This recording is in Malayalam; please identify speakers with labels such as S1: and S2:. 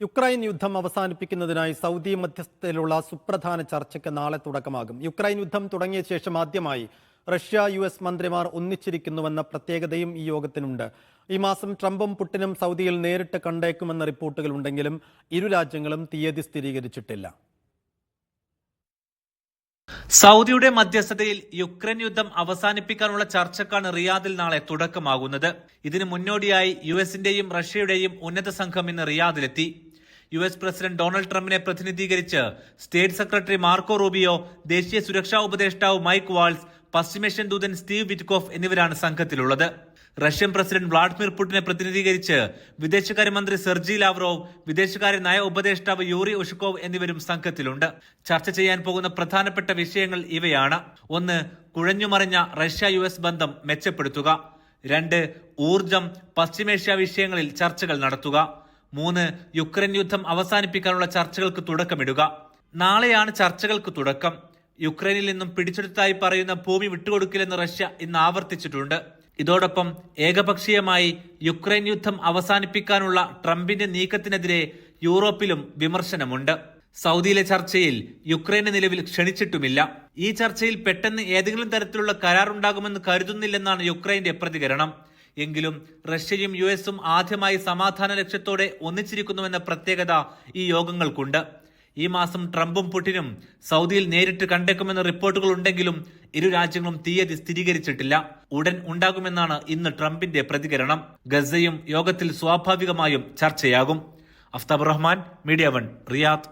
S1: യുക്രൈൻ യുദ്ധം അവസാനിപ്പിക്കുന്നതിനായി സൗദി മധ്യസ്ഥതയിലുള്ള സുപ്രധാന ചർച്ചയ്ക്ക് നാളെ തുടക്കമാകും. യുക്രൈൻ യുദ്ധം തുടങ്ങിയ ശേഷം ആദ്യമായി റഷ്യ-US മന്ത്രിമാർ ഒന്നിച്ചിരിക്കുന്നുവെന്ന പ്രത്യേകതയും ഈ യോഗത്തിനുണ്ട്. ഈ മാസം ട്രംപും പുടിനും സൗദിയിൽ നേരിട്ട് കണ്ടേക്കുമെന്ന റിപ്പോർട്ടുകളുണ്ടെങ്കിലും ഇരു രാജ്യങ്ങളും തീയതി സ്ഥിരീകരിച്ചിട്ടില്ല.
S2: സൗദിയുടെ മധ്യസ്ഥതയിൽ യുക്രൈൻ യുദ്ധം അവസാനിപ്പിക്കാനുള്ള ചർച്ചക്കാണ് റിയാദിൽ നാളെ തുടക്കമാകുന്നത്. ഇതിനു മുന്നോടിയായി യുഎസിന്റെയും റഷ്യയുടെയും ഉന്നത സംഘം ഇന്ന് റിയാദിലെത്തി. US പ്രസിഡന്റ് ഡൊണാൾഡ് ട്രംപിനെ പ്രതിനിധീകരിച്ച് സ്റ്റേറ്റ് സെക്രട്ടറി മാർക്കോ റൂബിയോ, ദേശീയ സുരക്ഷാ ഉപദേഷ്ടാവ് മൈക്ക് വാൾസ്, പശ്ചിമേഷ്യൻ ദൂതൻ സ്റ്റീവ് വിറ്റ്കോഫ് എന്നിവരാണ് സംഘത്തിലുള്ളത്. റഷ്യൻ പ്രസിഡന്റ് വ്ളാഡിമിർ പുടിനെ പ്രതിനിധീകരിച്ച് വിദേശകാര്യമന്ത്രി സെർജി ലാവ്റോവ്, വിദേശകാര്യ നയ ഉപദേഷ്ടാവ് യൂറി ഉഷ്കോവ് എന്നിവരും സംഘത്തിലുണ്ട്. ചർച്ച ചെയ്യാൻ പോകുന്ന പ്രധാനപ്പെട്ട വിഷയങ്ങൾ ഇവയാണ്: 1. കുഴഞ്ഞുമറിഞ്ഞ റഷ്യ-US ബന്ധം മെച്ചപ്പെടുത്തുക. 2. ഊർജം, പശ്ചിമേഷ്യ വിഷയങ്ങളിൽ ചർച്ചകൾ നടത്തുക. 3. യുക്രൈൻ യുദ്ധം അവസാനിപ്പിക്കാനുള്ള ചർച്ചകൾക്ക് തുടക്കമിടുക. നാളെയാണ് ചർച്ചകൾക്ക് തുടക്കം. യുക്രൈനിൽ നിന്നും പിടിച്ചെടുത്തായി പറയുന്ന ഭൂമി വിട്ടുകൊടുക്കില്ലെന്ന് റഷ്യ ഇന്ന് ആവർത്തിച്ചിട്ടുണ്ട്. ഇതോടൊപ്പം ഏകപക്ഷീയമായി യുക്രൈൻ യുദ്ധം അവസാനിപ്പിക്കാനുള്ള ട്രംപിന്റെ നീക്കത്തിനെതിരെ യൂറോപ്പിലും വിമർശനമുണ്ട്. സൗദിയിലെ ചർച്ചയിൽ യുക്രൈനെ നിലവിൽ ക്ഷണിച്ചിട്ടുമില്ല. ഈ ചർച്ചയിൽ പെട്ടെന്ന് ഏതെങ്കിലും തരത്തിലുള്ള കരാറുണ്ടാകുമെന്ന് കരുതുന്നില്ലെന്നാണ് യുക്രൈന്റെ പ്രതികരണം. എങ്കിലും റഷ്യയും US-ഉം ആദ്യമായി സമാധാന ലക്ഷ്യത്തോടെ ഒന്നിച്ചിരിക്കുന്നുവെന്ന പ്രത്യേകത ഈ യോഗങ്ങൾക്കുണ്ട്. ഈ മാസം ട്രംപും പുടിനും സൗദിയിൽ നേരിട്ട് കണ്ടേക്കുമെന്ന റിപ്പോർട്ടുകൾ ഉണ്ടെങ്കിലും ഇരു രാജ്യങ്ങളും തീയതി സ്ഥിരീകരിച്ചിട്ടില്ല. ഉടൻ ഉണ്ടാകുമെന്നാണ് ഇന്ന് ട്രംപിന്റെ പ്രതികരണം. ഗസയും യോഗത്തിൽ സ്വാഭാവികമായും ചർച്ചയാകും. Aftab Rahman, media 1, Riyadh.